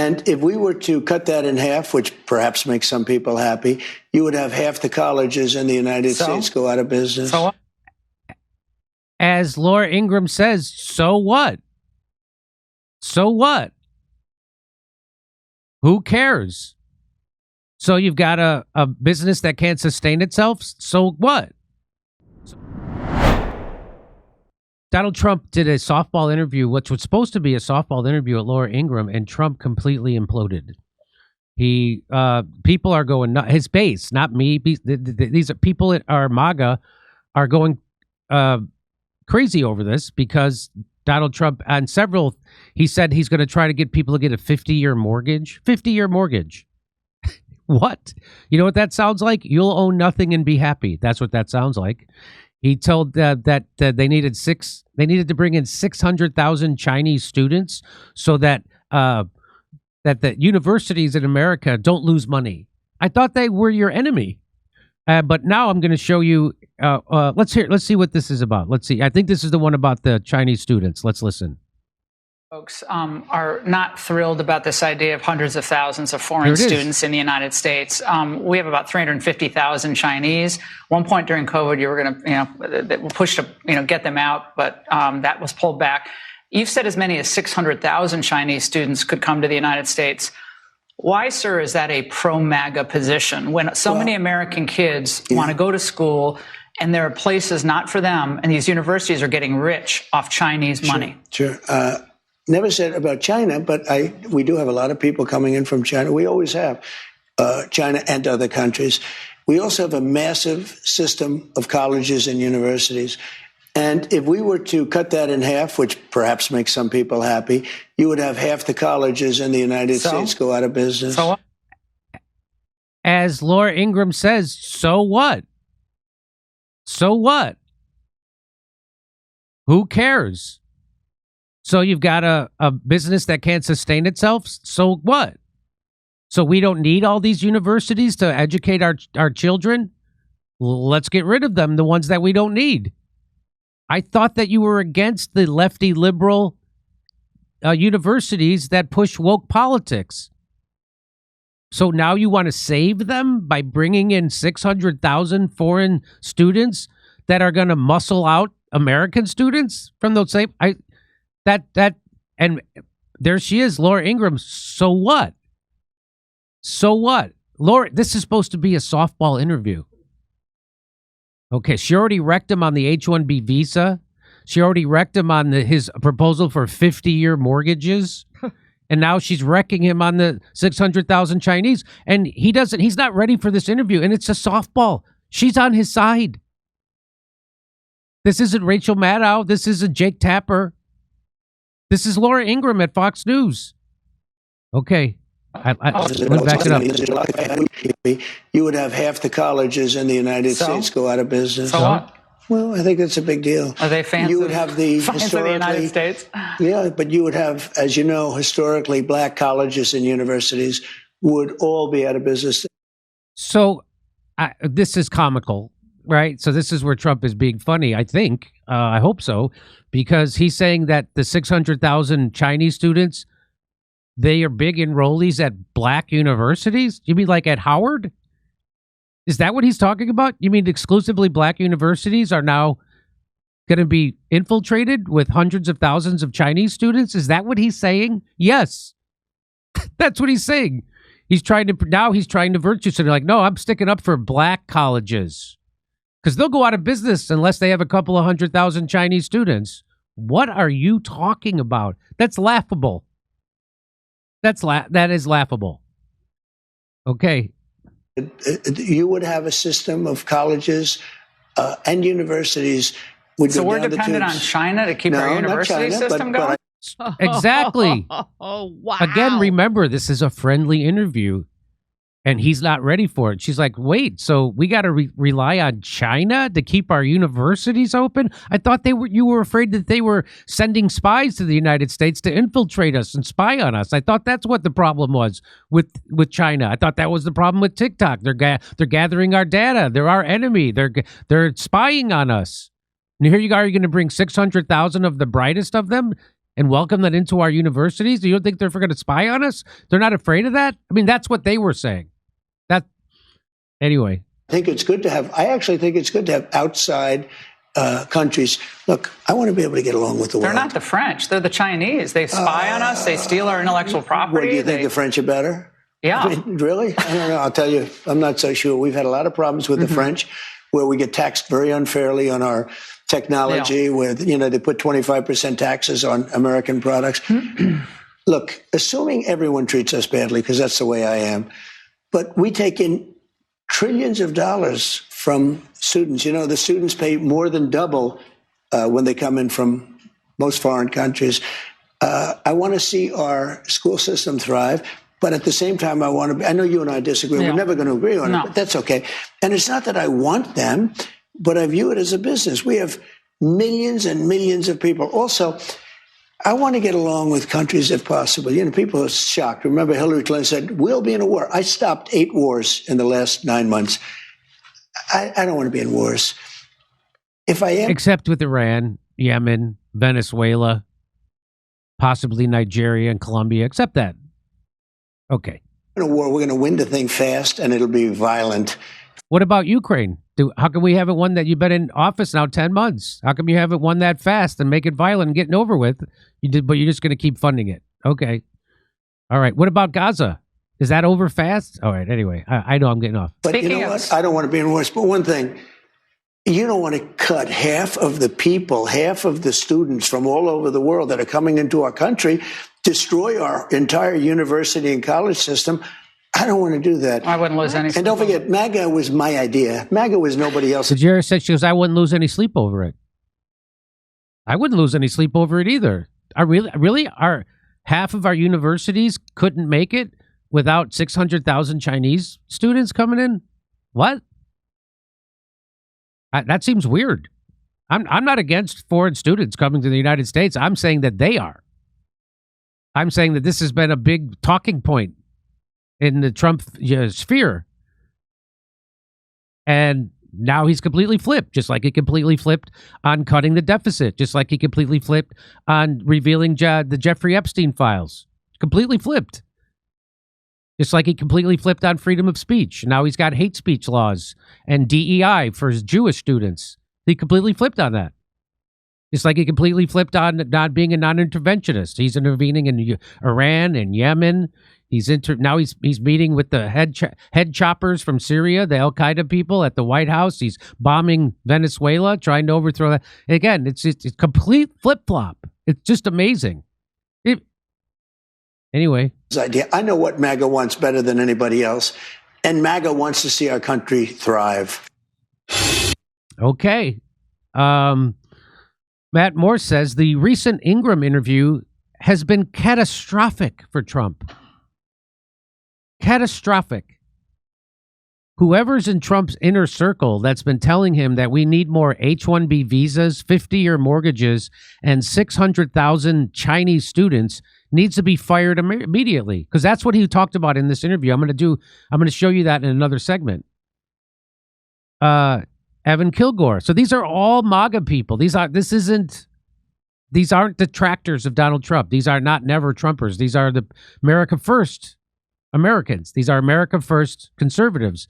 And if we were to cut that in half, which perhaps makes some people happy, you would have half the colleges in the United States go out of business. So, as Laura Ingraham says, so what? So what? Who cares? So you've got a business that can't sustain itself? So what? Donald Trump did a softball interview, which was supposed to be a softball interview at Laura Ingraham, and Trump completely imploded. People are going nuts. His base, not me. These are people that are MAGA are going crazy over this because Donald Trump on several, he said he's going to try to get people to get a 50-year mortgage. 50-year mortgage. What? You know what that sounds like? You'll own nothing and be happy. That's what that sounds like. He told that they needed to bring in 600,000 Chinese students so that that the universities in America don't lose money. I thought they were your enemy, but now I'm going to show you. Let's see what this is about. Let's see. I think this is the one about the Chinese students. Let's listen. Folks are not thrilled about this idea of hundreds of thousands of foreign students in the United States. We have about 350,000 Chinese. One point during COVID, you were going to, push to, get them out, but that was pulled back. You've said as many as 600,000 Chinese students could come to the United States. Why, sir, is that a pro-MAGA position when so many American kids want to go to school and there are places not for them, and these universities are getting rich off Chinese money? Sure. Never said about China, but we do have a lot of people coming in from China. We always have China and other countries. We also have a massive system of colleges and universities. And if we were to cut that in half, which perhaps makes some people happy, you would have half the colleges in the United States go out of business. So, as Laura Ingraham says, so what? So what? Who cares? So you've got a business that can't sustain itself? So what? So we don't need all these universities to educate our children? Let's get rid of them, the ones that we don't need. I thought that you were against the lefty liberal universities that push woke politics. So now you want to save them by bringing in 600,000 foreign students that are going to muscle out American students from those same... And there she is, Laura Ingraham. So what? So what? Laura, this is supposed to be a softball interview. Okay, she already wrecked him on the H-1B visa. She already wrecked him on his proposal for 50-year mortgages. And now she's wrecking him on the 600,000 Chinese. And he's not ready for this interview. And it's a softball. She's on his side. This isn't Rachel Maddow. This isn't Jake Tapper. This is Laura Ingraham at Fox News. Okay. Let me back it up. You would have half the colleges in the United States go out of business. So what? Well, I think that's a big deal. Are they fans? You would have the fans of the United States? Yeah, but you would have, as you know, historically, black colleges and universities would all be out of business. So this is comical, right? So this is where Trump is being funny, I think. I hope so, because he's saying that the 600,000 Chinese students, they are big enrollees at black universities? You mean like at Howard? Is that what he's talking about? You mean exclusively black universities are now going to be infiltrated with hundreds of thousands of Chinese students? Is that what he's saying? Yes. That's what he's saying. He's trying to virtue signal, like, no, I'm sticking up for black colleges because they'll go out of business unless they have a couple of 100,000 Chinese students. What are you talking about? That's laughable. That is laughable. Okay. You would have a system of colleges and universities. So we're dependent on China to keep our university system going? Exactly. Oh, wow. Again, remember, this is a friendly interview, and he's not ready for it. She's like, wait, so we got to rely on China to keep our universities open? I thought you were afraid that they were sending spies to the United States to infiltrate us and spy on us. I thought that's what the problem was with China. I thought that was the problem with TikTok. They're gathering our data. They're our enemy. They're spying on us. And here you are, you're going to bring 600,000 of the brightest of them and welcome that into our universities? Do you think they're going to spy on us? They're not afraid of that? I mean, that's what they were saying. Anyway. I actually think it's good to have outside countries. Look, I want to be able to get along with the world. They're not the French. They're the Chinese. They spy on us. They steal our intellectual property. What, do you think the French are better? Yeah. I mean, really? I don't know. I'll tell you, I'm not so sure. We've had a lot of problems with the French, where we get taxed very unfairly on our technology, where, they put 25% taxes on American products. Look, assuming everyone treats us badly, because that's the way I am, but we take in trillions of dollars from students. The students pay more than double when they come in from most foreign countries. I want to see our school system thrive, but at the same time, I know you and I disagree. We're never going to agree on it, but that's okay. And it's not that I want them, but I view it as a business. We have millions and millions of people. Also, I want to get along with countries if possible. People are shocked. Remember, Hillary Clinton said, we'll be in a war. I stopped 8 wars in the last 9 months. I don't want to be in wars. If I am. Except with Iran, Yemen, Venezuela, possibly Nigeria and Colombia. Except that. Okay. In a war, we're going to win the thing fast, and it'll be violent. What about Ukraine? How come we haven't won that? You've been in office now 10 months. How come you haven't won that fast and make it violent and getting over with? But you're just going to keep funding it. Okay. All right. What about Gaza? Is that over fast? All right. Anyway, I know I'm getting off. But you know what? I don't want to be in wars. But one thing, you don't want to cut half of the people, half of the students from all over the world that are coming into our country, destroy our entire university and college system. I don't want to do that. I wouldn't lose any sleep. And don't forget, MAGA was my idea. MAGA was nobody else's. So Jared said, she goes, I wouldn't lose any sleep over it. I wouldn't lose any sleep over it either. Our half of our universities couldn't make it without 600,000 Chinese students coming in? What? That seems weird. I'm not against foreign students coming to the United States. I'm saying that they are. I'm saying that this has been a big talking point in the Trump sphere. And now he's completely flipped, just like he completely flipped on cutting the deficit, just like he completely flipped on revealing the Jeffrey Epstein files. Completely flipped. Just like he completely flipped on freedom of speech. Now he's got hate speech laws and DEI for his Jewish students. He completely flipped on that. Just like he completely flipped on not being a non-interventionist. He's intervening in Iran and Yemen. Now he's meeting with the head choppers from Syria, the Al Qaeda people at the White House. He's bombing Venezuela, trying to overthrow that. Again, it's complete flip flop. It's just amazing. Anyway, idea. I know what MAGA wants better than anybody else, and MAGA wants to see our country thrive. Okay, Matt Moore says the recent Ingraham interview has been catastrophic for Trump. Catastrophic. Whoever's in Trump's inner circle that's been telling him that we need more H-1B visas, 50-year mortgages, and 600,000 Chinese students needs to be fired immediately, because that's what he talked about in this interview. I'm going to show you that in another segment. Evan Kilgore. So these are all MAGA people. These aren't detractors of Donald Trump. These are not never Trumpers. These are the America First Americans. These are America First conservatives.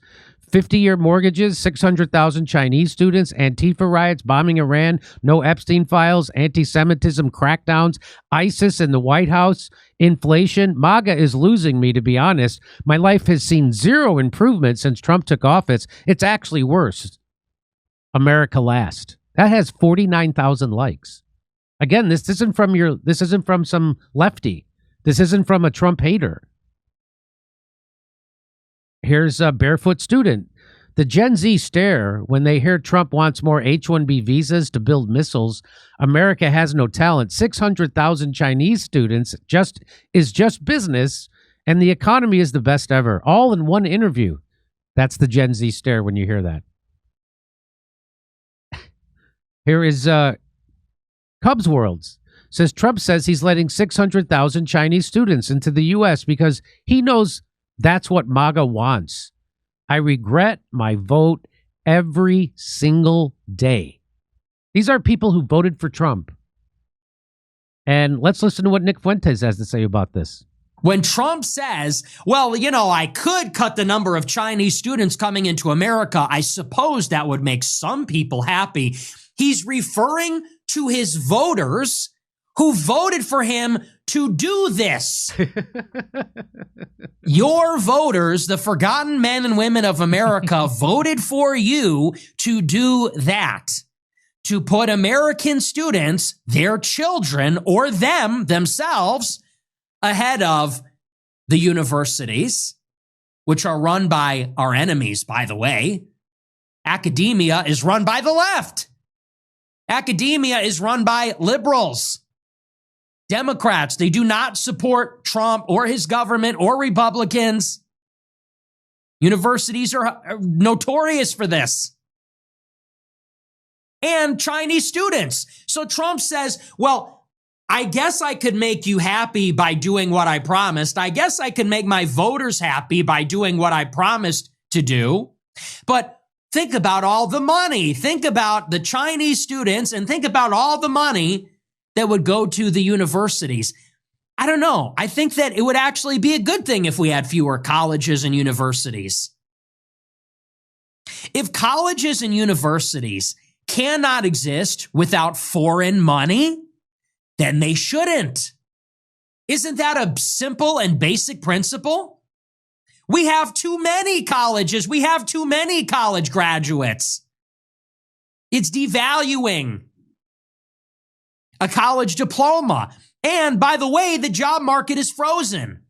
50-year mortgages, 600,000 Chinese students, Antifa riots, bombing Iran, no Epstein files, anti-Semitism crackdowns, ISIS in the White House, inflation. MAGA is losing me, to be honest. My life has seen zero improvement since Trump took office. It's actually worse. America Last. That has 49,000 likes. Again, this isn't from some lefty. This isn't from a Trump hater. Here's a barefoot student. The Gen Z stare when they hear Trump wants more H-1B visas to build missiles. America has no talent. 600,000 Chinese students is just business, and the economy is the best ever. All in one interview. That's the Gen Z stare when you hear that. Here is Cubs Worlds. Says Trump says he's letting 600,000 Chinese students into the U.S. because he knows that's what MAGA wants. I regret my vote every single day. These are people who voted for Trump. And let's listen to what Nick Fuentes has to say about this. When Trump says, well, I could cut the number of Chinese students coming into America, I suppose that would make some people happy. He's referring to his voters who voted for him to do this. Your voters, the forgotten men and women of America, voted for you to do that. To put American students, their children, or themselves, ahead of the universities, which are run by our enemies, by the way. Academia is run by the left. Academia is run by liberals. Democrats, they do not support Trump or his government or Republicans. Universities are notorious for this. And Chinese students. So Trump says, well, I guess I could make you happy by doing what I promised. I guess I can make my voters happy by doing what I promised to do. But think about all the money. Think about the Chinese students and think about all the money that would go to the universities. I don't know. I think that it would actually be a good thing if we had fewer colleges and universities. If colleges and universities cannot exist without foreign money, then they shouldn't. Isn't that a simple and basic principle? We have too many colleges. We have too many college graduates. It's devaluing a college diploma. And by the way, the job market is frozen.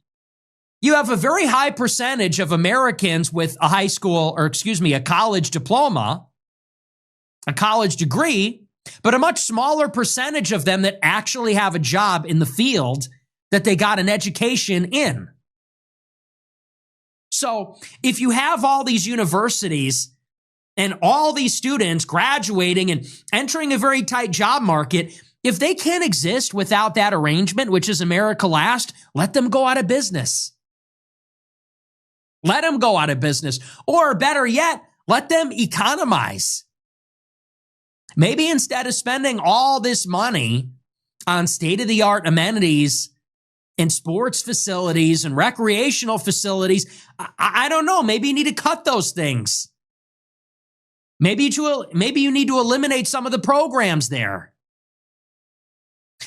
You have a very high percentage of Americans with a college diploma, a college degree, but a much smaller percentage of them that actually have a job in the field that they got an education in. So if you have all these universities and all these students graduating and entering a very tight job market, if they can't exist without that arrangement, which is America Last, let them go out of business. Let them go out of business. Or better yet, let them economize. Maybe instead of spending all this money on state-of-the-art amenities and sports facilities and recreational facilities, I don't know, maybe you need to cut those things. Maybe you need to eliminate some of the programs there.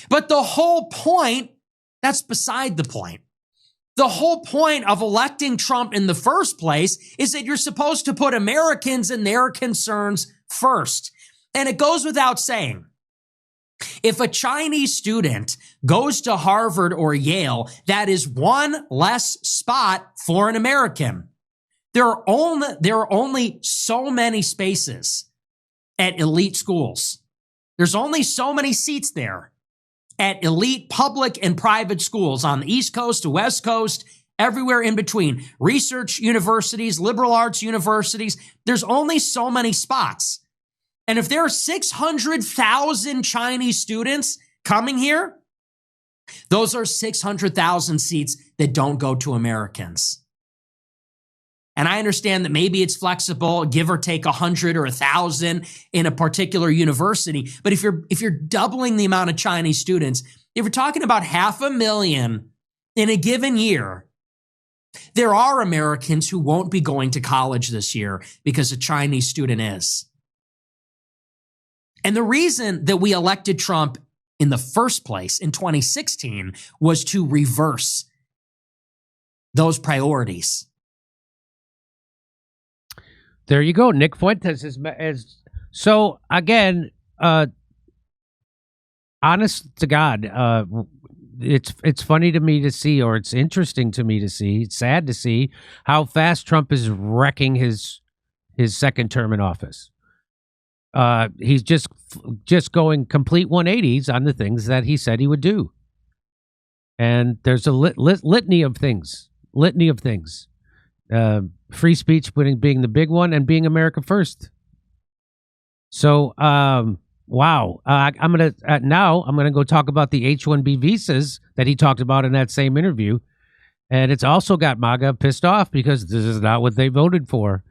But the whole point, that's beside the point. The whole point of electing Trump in the first place is that you're supposed to put Americans and their concerns first. And it goes without saying, if a Chinese student goes to Harvard or Yale, that is one less spot for an American. There are only so many spaces at elite schools. There's only so many seats there at elite public and private schools on the East Coast to West Coast, everywhere in between. Research universities, liberal arts universities, there's only so many spots. And if there are 600,000 Chinese students coming here, those are 600,000 seats that don't go to Americans. And I understand that maybe it's flexible, give or take 100 or 1,000 in a particular university. But if you're doubling the amount of Chinese students, if you're talking about 500,000 in a given year, there are Americans who won't be going to college this year because a Chinese student is. And the reason that we elected Trump in the first place in 2016 was to reverse those priorities. There you go. Nick Fuentes is so again, honest to God, it's funny to me to see, or it's interesting to me to see, it's sad to see how fast Trump is wrecking his second term in office. He's just going complete 180s on the things that he said he would do. And there's a litany of things. Free speech being the big one, and being America first. So, wow. I'm gonna go talk about the H-1B visas that he talked about in that same interview, and it's also got MAGA pissed off because this is not what they voted for.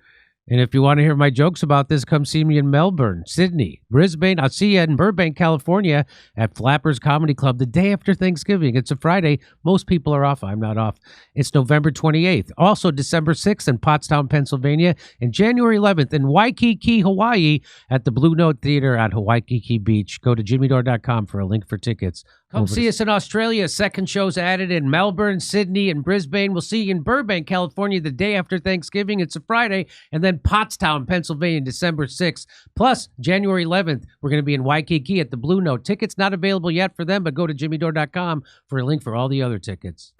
And if you want to hear my jokes about this, come see me in Melbourne, Sydney, Brisbane. I'll see you in Burbank, California at Flappers Comedy Club the day after Thanksgiving. It's a Friday. Most people are off. I'm not off. It's November 28th. Also December 6th in Pottstown, Pennsylvania. And January 11th in Waikiki, Hawaii at the Blue Note Theater at Waikiki Beach. Go to jimmydore.com for a link for tickets. Come see us in Australia. Second show's added in Melbourne, Sydney, and Brisbane. We'll see you in Burbank, California the day after Thanksgiving. It's a Friday. And then Pottstown, Pennsylvania, December 6th. Plus, January 11th, we're going to be in Waikiki at the Blue Note. Tickets not available yet for them, but go to jimmydore.com for a link for all the other tickets.